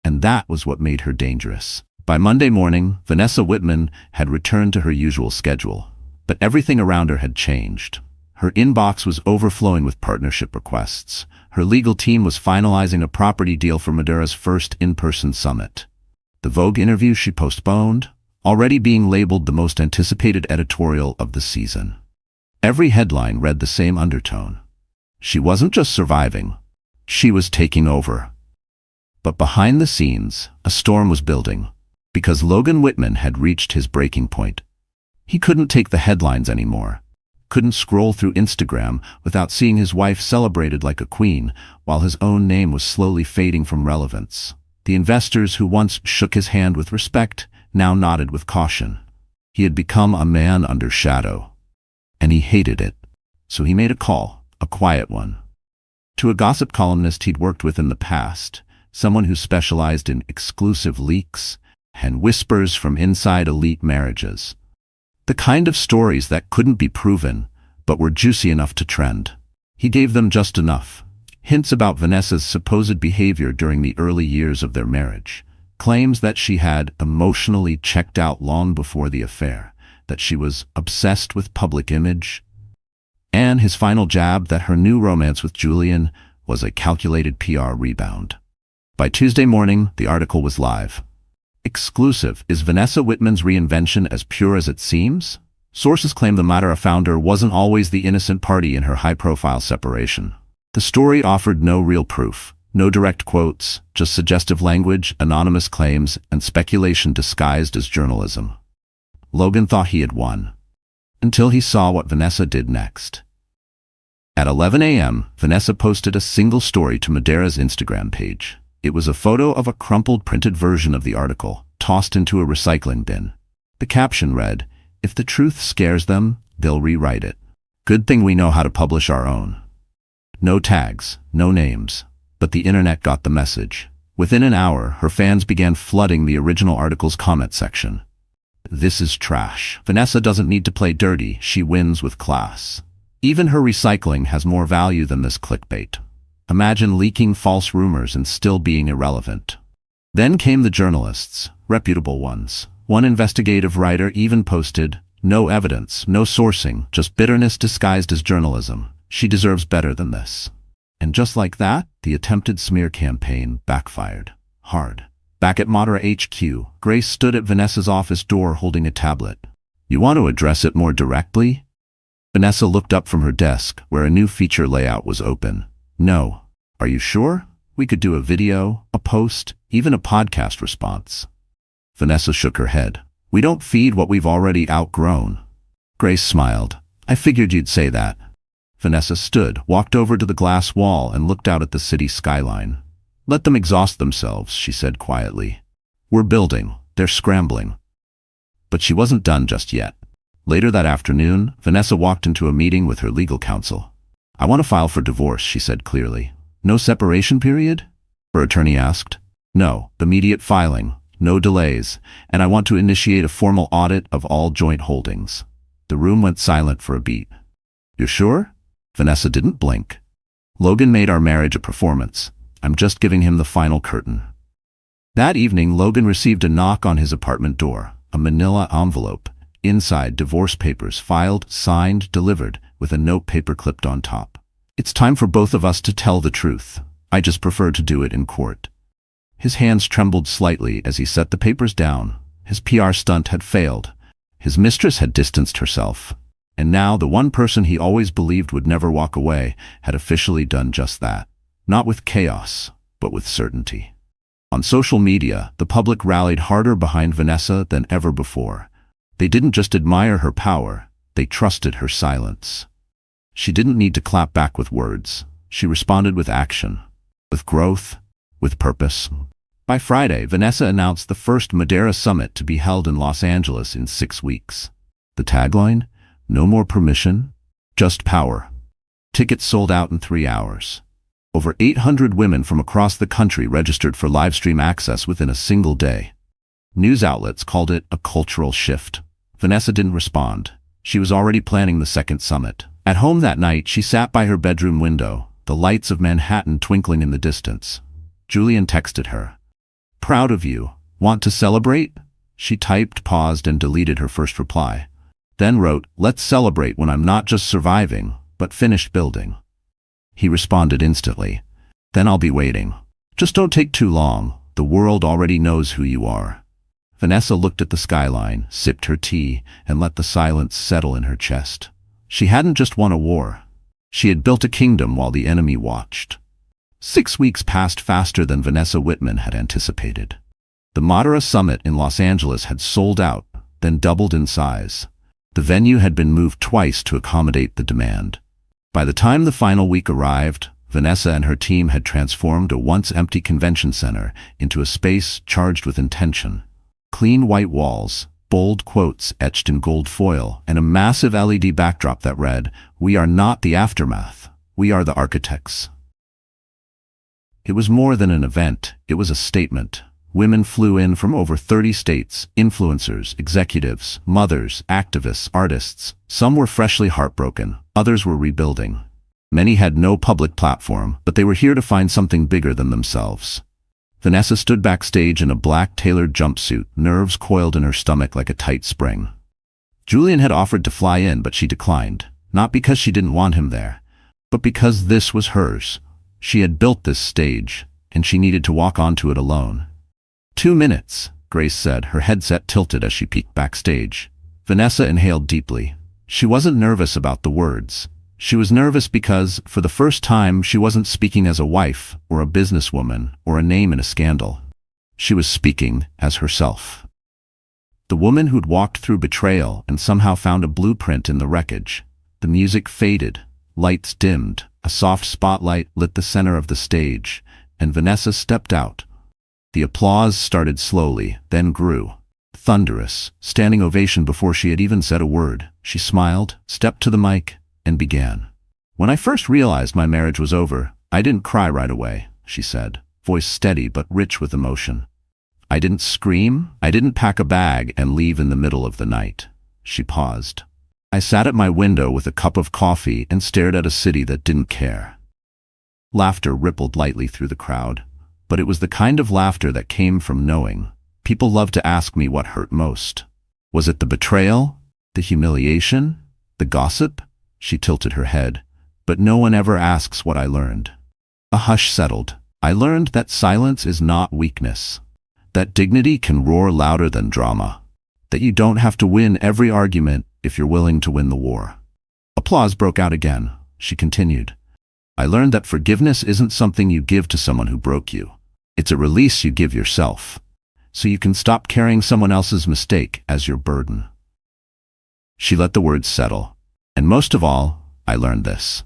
And that was what made her dangerous. By Monday morning, Vanessa Whitman had returned to her usual schedule. But everything around her had changed. Her inbox was overflowing with partnership requests. Her legal team was finalizing a property deal for Madura's first in-person summit. The Vogue interview she postponed, already being labeled the most anticipated editorial of the season. Every headline read the same undertone. She wasn't just surviving, she was taking over. But behind the scenes, a storm was building, because Logan Whitman had reached his breaking point. He couldn't take the headlines anymore. Couldn't scroll through Instagram without seeing his wife celebrated like a queen, while his own name was slowly fading from relevance. The investors who once shook his hand with respect now nodded with caution. He had become a man under shadow, and he hated it. So he made a call, a quiet one, to a gossip columnist he'd worked with in the past, someone who specialized in exclusive leaks and whispers from inside elite marriages. The kind of stories that couldn't be proven, but were juicy enough to trend. He gave them just enough. Hints about Vanessa's supposed behavior during the early years of their marriage. Claims that she had emotionally checked out long before the affair, that she was obsessed with public image. And his final jab that her new romance with Julian was a calculated PR rebound. By Tuesday morning, the article was live. Exclusive: is Vanessa Whitman's reinvention as pure as it seems? Sources claim the Madara founder wasn't always the innocent party in her high-profile separation. The story offered no real proof, no direct quotes, just suggestive language, anonymous claims, and speculation disguised as journalism. Logan thought he had won, until he saw what Vanessa did next. At 11 a.m., Vanessa posted a single story to Madara's Instagram page. It was a photo of a crumpled printed version of the article, tossed into a recycling bin. The caption read, "If the truth scares them, they'll rewrite it. Good thing we know how to publish our own." No tags, no names, but the internet got the message. Within an hour, her fans began flooding the original article's comment section. "This is trash. Vanessa doesn't need to play dirty, she wins with class. Even her recycling has more value than this clickbait. Imagine leaking false rumors and still being irrelevant." Then came the journalists, reputable ones. One investigative writer even posted, "No evidence, no sourcing, just bitterness disguised as journalism. She deserves better than this." And just like that, the attempted smear campaign backfired. Hard. Back at Madara HQ, Grace stood at Vanessa's office door holding a tablet. "You want to address it more directly?" Vanessa looked up from her desk, where a new feature layout was open. "No. Are you sure? We could do a video, a post, even a podcast response." Vanessa shook her head. "We don't feed what we've already outgrown." Grace smiled. "I figured you'd say that." Vanessa stood, walked over to the glass wall, and looked out at the city skyline. "Let them exhaust themselves," she said quietly. "We're building. They're scrambling." But she wasn't done just yet. Later that afternoon, Vanessa walked into a meeting with her legal counsel. "I want to file for divorce," she said clearly. "No separation period?" her attorney asked. "No, immediate filing. No delays, and I want to initiate a formal audit of all joint holdings." The room went silent for a beat. "You're sure?" Vanessa didn't blink. "Logan made our marriage a performance. I'm just giving him the final curtain." That evening, Logan received a knock on his apartment door, a manila envelope. Inside, divorce papers filed, signed, delivered, with a note paper clipped on top. "It's time for both of us to tell the truth. I just prefer to do it in court." His hands trembled slightly as he set the papers down. His PR stunt had failed. His mistress had distanced herself. And now the one person he always believed would never walk away had officially done just that. Not with chaos, but with certainty. On social media, the public rallied harder behind Vanessa than ever before. They didn't just admire her power, they trusted her silence. She didn't need to clap back with words. She responded with action, with growth, with purpose. By Friday, Vanessa announced the first Madara Summit to be held in Los Angeles in 6 weeks. The tagline? No more permission, just power. Tickets sold out in 3 hours. Over 800 women from across the country registered for livestream access within a single day. News outlets called it a cultural shift. Vanessa didn't respond. She was already planning the second summit. At home that night, she sat by her bedroom window, the lights of Manhattan twinkling in the distance. Julian texted her. "Proud of you. Want to celebrate?" She typed, paused, and deleted her first reply. Then wrote, "Let's celebrate when I'm not just surviving, but finished building." He responded instantly. "Then I'll be waiting. Just don't take too long. The world already knows who you are." Vanessa looked at the skyline, sipped her tea, and let the silence settle in her chest. She hadn't just won a war. She had built a kingdom while the enemy watched. 6 weeks passed faster than Vanessa Whitman had anticipated. The Madara Summit in Los Angeles had sold out, then doubled in size. The venue had been moved twice to accommodate the demand. By the time the final week arrived, Vanessa and her team had transformed a once-empty convention center into a space charged with intention. Clean white walls, bold quotes etched in gold foil, and a massive LED backdrop that read, "We are not the aftermath. We are the architects." It was more than an event, it was a statement. Women flew in from over 30 states, influencers, executives, mothers, activists, artists. Some were freshly heartbroken, others were rebuilding. Many had no public platform, but they were here to find something bigger than themselves. Vanessa stood backstage in a black tailored jumpsuit, nerves coiled in her stomach like a tight spring. Julian had offered to fly in, but she declined, not because she didn't want him there, but because this was hers. She had built this stage, and she needed to walk onto it alone. 2 minutes, Grace said, her headset tilted as she peeked backstage. Vanessa inhaled deeply. She wasn't nervous about the words. She was nervous because, for the first time, she wasn't speaking as a wife, or a businesswoman, or a name in a scandal. She was speaking as herself. The woman who'd walked through betrayal and somehow found a blueprint in the wreckage. The music faded, lights dimmed, a soft spotlight lit the center of the stage, and Vanessa stepped out. The applause started slowly, then grew. Thunderous, standing ovation before she had even said a word. She smiled, stepped to the mic, and began. "When I first realized my marriage was over, I didn't cry right away," she said, voice steady but rich with emotion. "I didn't scream, I didn't pack a bag and leave in the middle of the night." She paused. "I sat at my window with a cup of coffee and stared at a city that didn't care." Laughter rippled lightly through the crowd, but it was the kind of laughter that came from knowing. People loved to ask me what hurt most. Was it the betrayal? The humiliation? The gossip? She tilted her head. But no one ever asks what I learned. A hush settled. I learned that silence is not weakness. That dignity can roar louder than drama. That you don't have to win every argument if you're willing to win the war. Applause broke out again. She continued. I learned that forgiveness isn't something you give to someone who broke you. It's a release you give yourself, so you can stop carrying someone else's mistake as your burden. She let the words settle. And most of all, I learned this.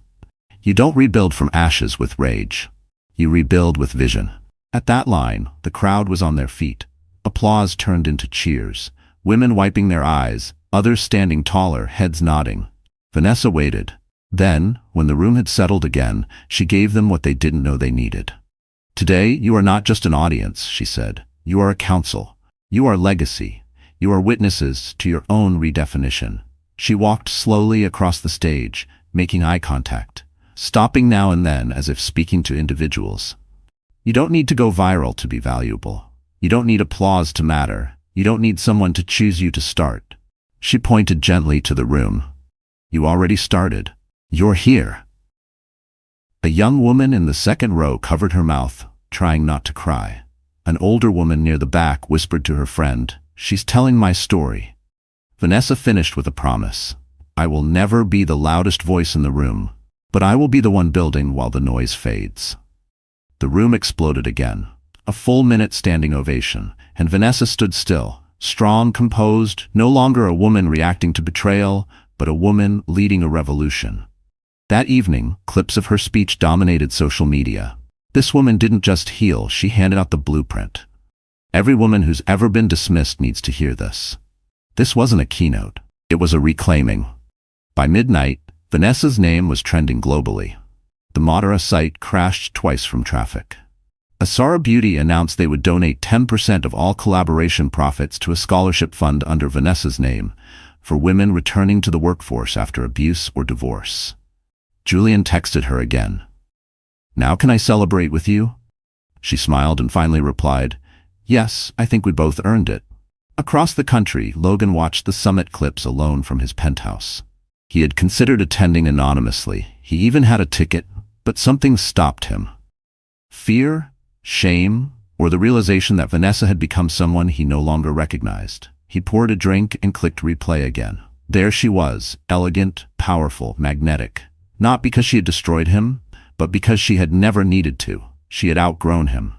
You don't rebuild from ashes with rage. You rebuild with vision. At that line, the crowd was on their feet. Applause turned into cheers. Women wiping their eyes, others standing taller, heads nodding. Vanessa waited. Then, when the room had settled again, she gave them what they didn't know they needed. Today, you are not just an audience, she said. You are a council. You are legacy. You are witnesses to your own redefinition. She walked slowly across the stage, making eye contact, stopping now and then as if speaking to individuals. You don't need to go viral to be valuable. You don't need applause to matter. You don't need someone to choose you to start. She pointed gently to the room. You already started. You're here. A young woman in the second row covered her mouth, trying not to cry. An older woman near the back whispered to her friend, "She's telling my story." Vanessa finished with a promise. I will never be the loudest voice in the room, but I will be the one building while the noise fades. The room exploded again. A full minute standing ovation, and Vanessa stood still, strong, composed, no longer a woman reacting to betrayal, but a woman leading a revolution. That evening, clips of her speech dominated social media. This woman didn't just heal, she handed out the blueprint. Every woman who's ever been dismissed needs to hear this. This wasn't a keynote. It was a reclaiming. By midnight, Vanessa's name was trending globally. The Madara site crashed twice from traffic. Asara Beauty announced they would donate 10% of all collaboration profits to a scholarship fund under Vanessa's name for women returning to the workforce after abuse or divorce. Julian texted her again. Now can I celebrate with you? She smiled and finally replied, Yes, I think we both earned it. Across the country, Logan watched the summit clips alone from his penthouse. He had considered attending anonymously. He even had a ticket, but something stopped him. Fear, shame, or the realization that Vanessa had become someone he no longer recognized. He poured a drink and clicked replay again. There she was, elegant, powerful, magnetic. Not because she had destroyed him, but because she had never needed to. She had outgrown him.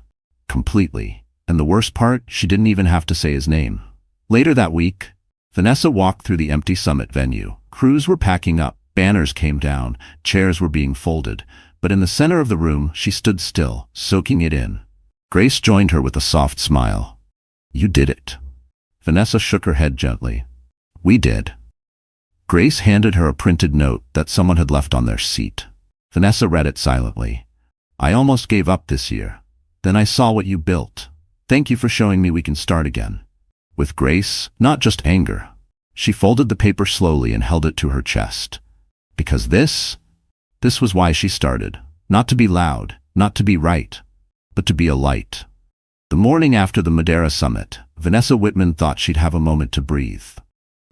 Completely. And the worst part, she didn't even have to say his name. Later that week, Vanessa walked through the empty summit venue. Crews were packing up, banners came down, chairs were being folded, but in the center of the room, she stood still, soaking it in. Grace joined her with a soft smile. You did it. Vanessa shook her head gently. We did. Grace handed her a printed note that someone had left on their seat. Vanessa read it silently. I almost gave up this year. Then I saw what you built. Thank you for showing me we can start again. With grace, not just anger. She folded the paper slowly and held it to her chest. Because this was why she started. Not to be loud, not to be right, but to be a light. The morning after the Madeira summit, Vanessa Whitman thought she'd have a moment to breathe.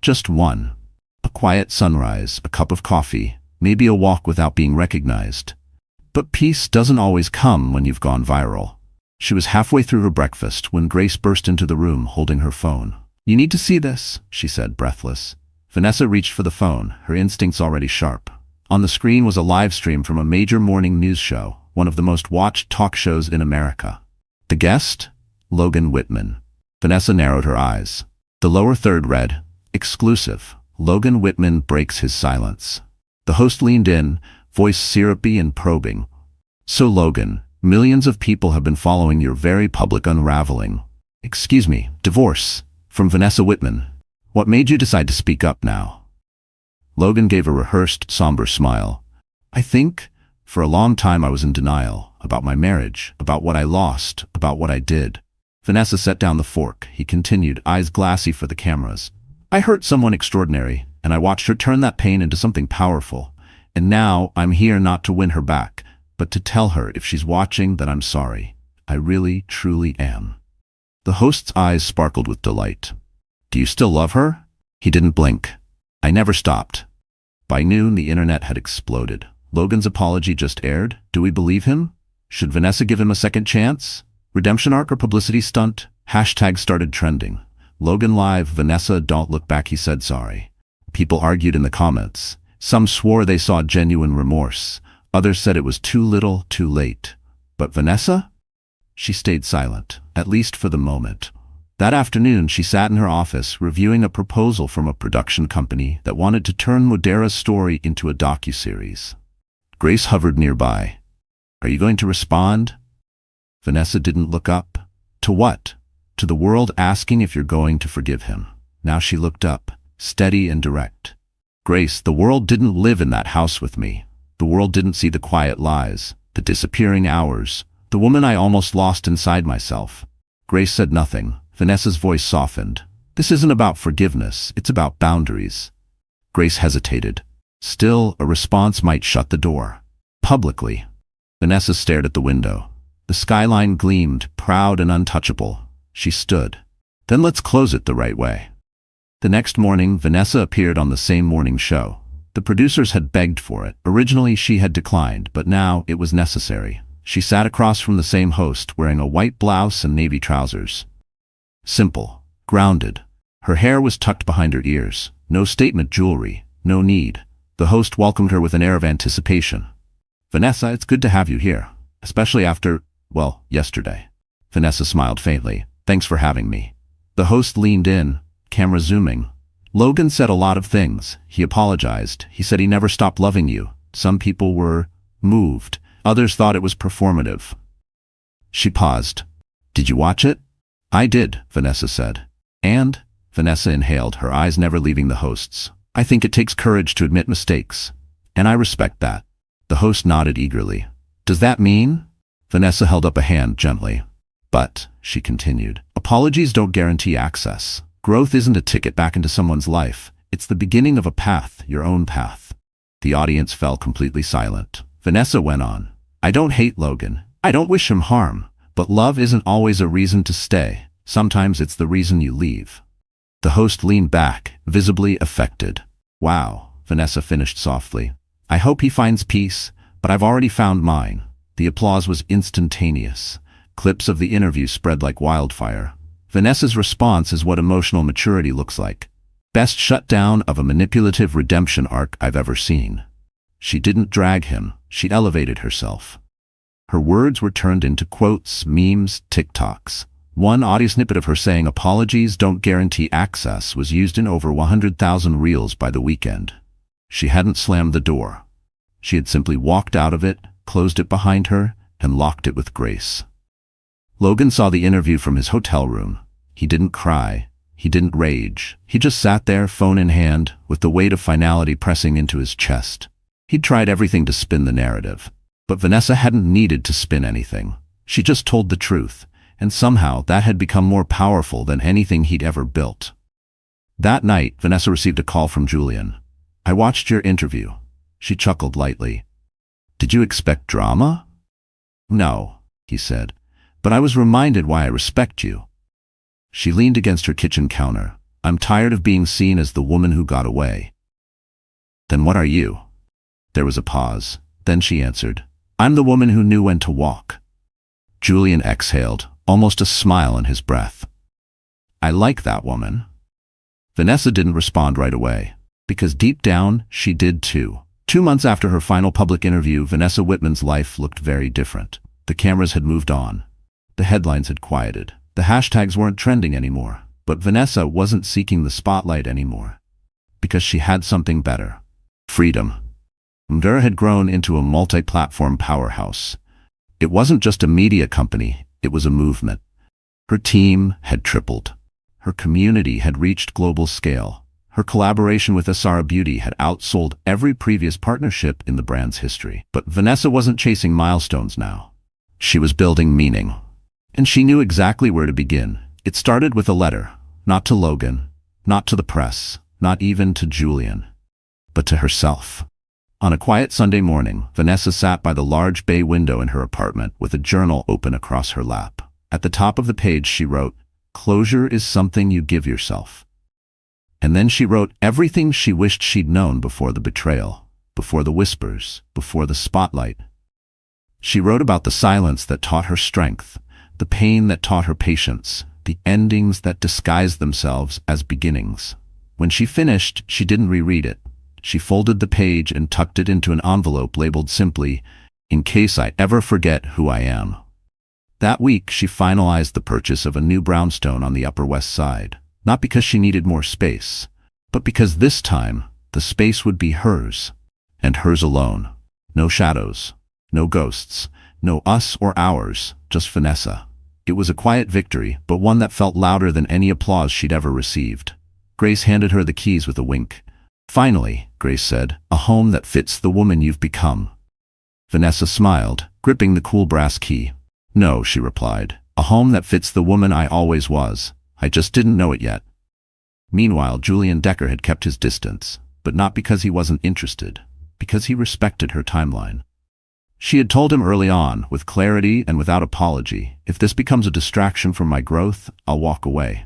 Just one. A quiet sunrise, a cup of coffee, maybe a walk without being recognized. But peace doesn't always come when you've gone viral. She was halfway through her breakfast when Grace burst into the room holding her phone. You need to see this, she said, breathless. Vanessa reached for the phone, her instincts already sharp. On the screen was a live stream from a major morning news show, one of the most watched talk shows in America. The guest? Logan Whitman. Vanessa narrowed her eyes. The lower third read, "Exclusive. Logan Whitman breaks his silence." The host leaned in, voice syrupy and probing. "So Logan, millions of people have been following your very public unraveling. Excuse me, divorce. From Vanessa Whitman. What made you decide to speak up now?" Logan gave a rehearsed, somber smile. "I think, for a long time I was in denial, about my marriage, about what I lost, about what I did." Vanessa set down the fork. He continued, eyes glassy for the cameras. "I hurt someone extraordinary, and I watched her turn that pain into something powerful. And now I'm here not to win her back, but to tell her, if she's watching, that I'm sorry. I really, truly am." The host's eyes sparkled with delight. "Do you still love her?" He didn't blink. "I never stopped." By noon, the internet had exploded. Logan's apology just aired. Do we believe him? Should Vanessa give him a second chance? Redemption arc or publicity stunt? Hashtags started trending. Logan live, Vanessa, don't look back, he said sorry. People argued in the comments. Some swore they saw genuine remorse. Others said it was too little, too late. But Vanessa? She stayed silent, at least for the moment. That afternoon, she sat in her office reviewing a proposal from a production company that wanted to turn Modera's story into a docuseries. Grace hovered nearby. "Are you going to respond?" Vanessa didn't look up. To what? To the world asking if you're going to forgive him. Now she looked up, steady and direct. "Grace, the world didn't live in that house with me. The world didn't see the quiet lies, the disappearing hours, the woman I almost lost inside myself." Grace said nothing. Vanessa's voice softened. "This isn't about forgiveness, it's about boundaries." Grace hesitated. Still, a response might shut the door. Publicly. Vanessa stared at the window. The skyline gleamed, proud and untouchable. She stood. "Then let's close it the right way." The next morning, Vanessa appeared on the same morning show. The producers had begged for it. Originally, she had declined, but now it was necessary. She sat across from the same host, wearing a white blouse and navy trousers. Simple, grounded. Her hair was tucked behind her ears. No statement jewelry, no need. The host welcomed her with an air of anticipation. "Vanessa, it's good to have you here, especially after, well, yesterday." Vanessa smiled faintly. "Thanks for having me." The host leaned in, camera zooming. "Logan said a lot of things. He apologized. He said he never stopped loving you. Some people were moved. Others thought it was performative." She paused. "Did you watch it?" "I did," Vanessa said. "And?" Vanessa inhaled, her eyes never leaving the host's. "I think it takes courage to admit mistakes. And I respect that." The host nodded eagerly. "Does that mean?" Vanessa held up a hand gently. "But," she continued, "apologies don't guarantee access. Growth isn't a ticket back into someone's life. It's the beginning of a path, your own path." The audience fell completely silent. Vanessa went on. "I don't hate Logan. I don't wish him harm. But love isn't always a reason to stay. Sometimes it's the reason you leave." The host leaned back, visibly affected. "Wow," Vanessa finished softly. "I hope he finds peace, but I've already found mine." The applause was instantaneous. Clips of the interview spread like wildfire. Vanessa's response is what emotional maturity looks like. Best shutdown of a manipulative redemption arc I've ever seen. She didn't drag him, she elevated herself. Her words were turned into quotes, memes, TikToks. One audio snippet of her saying apologies don't guarantee access was used in over 100,000 reels by the weekend. She hadn't slammed the door. She had simply walked out of it, closed it behind her, and locked it with grace. Logan saw the interview from his hotel room. He didn't cry. He didn't rage. He just sat there, phone in hand, with the weight of finality pressing into his chest. He'd tried everything to spin the narrative. But Vanessa hadn't needed to spin anything. She just told the truth, and somehow that had become more powerful than anything he'd ever built. That night, Vanessa received a call from Julian. "I watched your interview." She chuckled lightly. "Did you expect drama?" "No," he said, "but I was reminded why I respect you." She leaned against her kitchen counter. "I'm tired of being seen as the woman who got away." "Then what are you?" There was a pause. Then she answered, "I'm the woman who knew when to walk." Julian exhaled, almost a smile in his breath. "I like that woman." Vanessa didn't respond right away. Because deep down, she did too. 2 months after her final public interview, Vanessa Whitman's life looked very different. The cameras had moved on. The headlines had quieted. The hashtags weren't trending anymore. But Vanessa wasn't seeking the spotlight anymore. Because she had something better. Freedom. Billionaire had grown into a multi-platform powerhouse. It wasn't just a media company, it was a movement. Her team had tripled. Her community had reached global scale. Her collaboration with Asara Beauty had outsold every previous partnership in the brand's history. But Vanessa wasn't chasing milestones now. She was building meaning. And she knew exactly where to begin. It started with a letter, not to Logan, not to the press, not even to Julian, but to herself. On a quiet Sunday morning, Vanessa sat by the large bay window in her apartment with a journal open across her lap. At the top of the page she wrote, "Closure is something you give yourself." And then she wrote everything she wished she'd known before the betrayal, before the whispers, before the spotlight. She wrote about the silence that taught her strength, the pain that taught her patience, the endings that disguised themselves as beginnings. When she finished, she didn't reread it. She folded the page and tucked it into an envelope labeled simply, "In case I ever forget who I am." That week, she finalized the purchase of a new brownstone on the Upper West Side, not because she needed more space, but because this time, the space would be hers, and hers alone. No shadows, no ghosts, no us or ours, just Vanessa. It was a quiet victory, but one that felt louder than any applause she'd ever received. Grace handed her the keys with a wink. "Finally," Grace said, "a home that fits the woman you've become." Vanessa smiled, gripping the cool brass key. "No," she replied, "a home that fits the woman I always was. I just didn't know it yet." Meanwhile, Julian Decker had kept his distance, but not because he wasn't interested, because he respected her timeline. She had told him early on, with clarity and without apology, "If this becomes a distraction from my growth, I'll walk away."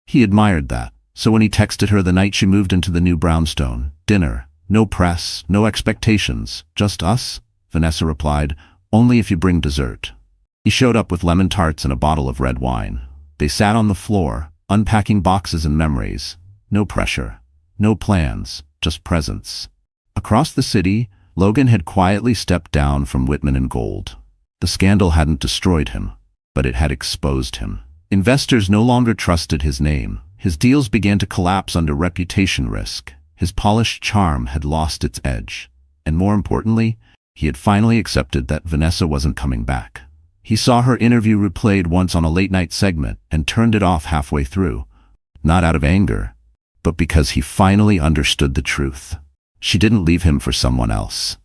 He admired that. So when he texted her the night she moved into the new brownstone, "Dinner, no press, no expectations, just us," Vanessa replied, "Only if you bring dessert." He showed up with lemon tarts and a bottle of red wine. They sat on the floor, unpacking boxes and memories. No pressure, no plans, just presence. Across the city, Logan had quietly stepped down from Whitman and Gold. The scandal hadn't destroyed him, but it had exposed him. Investors no longer trusted his name. His deals began to collapse under reputation risk. His polished charm had lost its edge. And more importantly, he had finally accepted that Vanessa wasn't coming back. He saw her interview replayed once on a late-night segment and turned it off halfway through. Not out of anger, but because he finally understood the truth. She didn't leave him for someone else.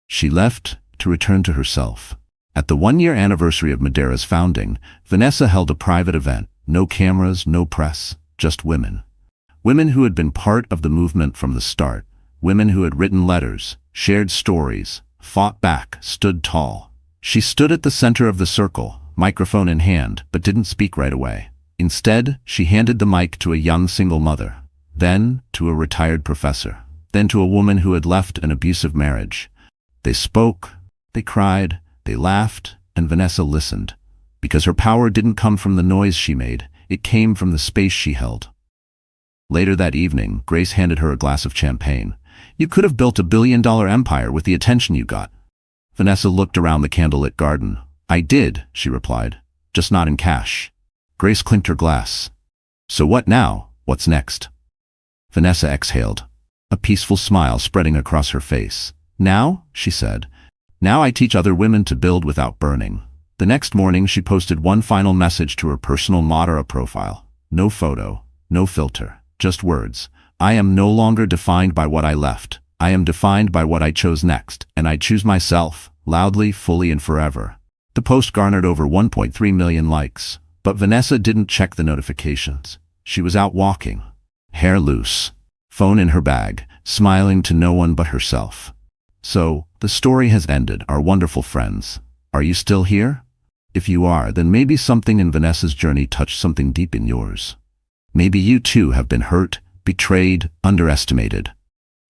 She left to return to herself. At the one-year anniversary of Madeira's founding, Vanessa held a private event. No cameras, no press, just women. Women who had been part of the movement from the start. Women who had written letters, shared stories, fought back, stood tall. She stood at the center of the circle, microphone in hand, but didn't speak right away. Instead, she handed the mic to a young single mother, then to a retired professor, then to a woman who had left an abusive marriage. They spoke, they cried, they laughed, and Vanessa listened. Because her power didn't come from the noise she made, it came from the space she held. Later that evening, Grace handed her a glass of champagne. "You could have built a billion-dollar empire with the attention you got." Vanessa looked around the candlelit garden. "I did," she replied, "just not in cash." Grace clinked her glass. "So what now? What's next?" Vanessa exhaled, a peaceful smile spreading across her face. "Now," she said, "now I teach other women to build without burning." The next morning, she posted one final message to her personal Madeira profile. No photo, no filter, just words. "I am no longer defined by what I left. I am defined by what I chose next, and I choose myself, loudly, fully, and forever." The post garnered over 1.3 million likes, but Vanessa didn't check the notifications. She was out walking, hair loose, phone in her bag, smiling to no one but herself. So, the story has ended, our wonderful friends. Are you still here? If you are, then maybe something in Vanessa's journey touched something deep in yours. Maybe you too have been hurt, betrayed, underestimated.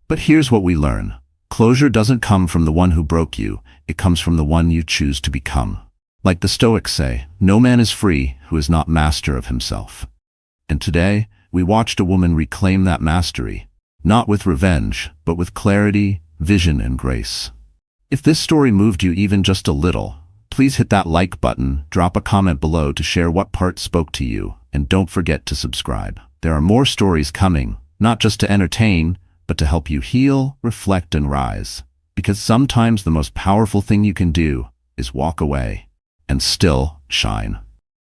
But here's what we learn. Closure doesn't come from the one who broke you, it comes from the one you choose to become. Like the Stoics say, no man is free who is not master of himself. And today, we watched a woman reclaim that mastery. Not with revenge, but with clarity, vision, and grace. If this story moved you even just a little, please hit that like button, drop a comment below to share what part spoke to you, and don't forget to subscribe. There are more stories coming, not just to entertain, but to help you heal, reflect, and rise. Because sometimes the most powerful thing you can do is walk away and still shine.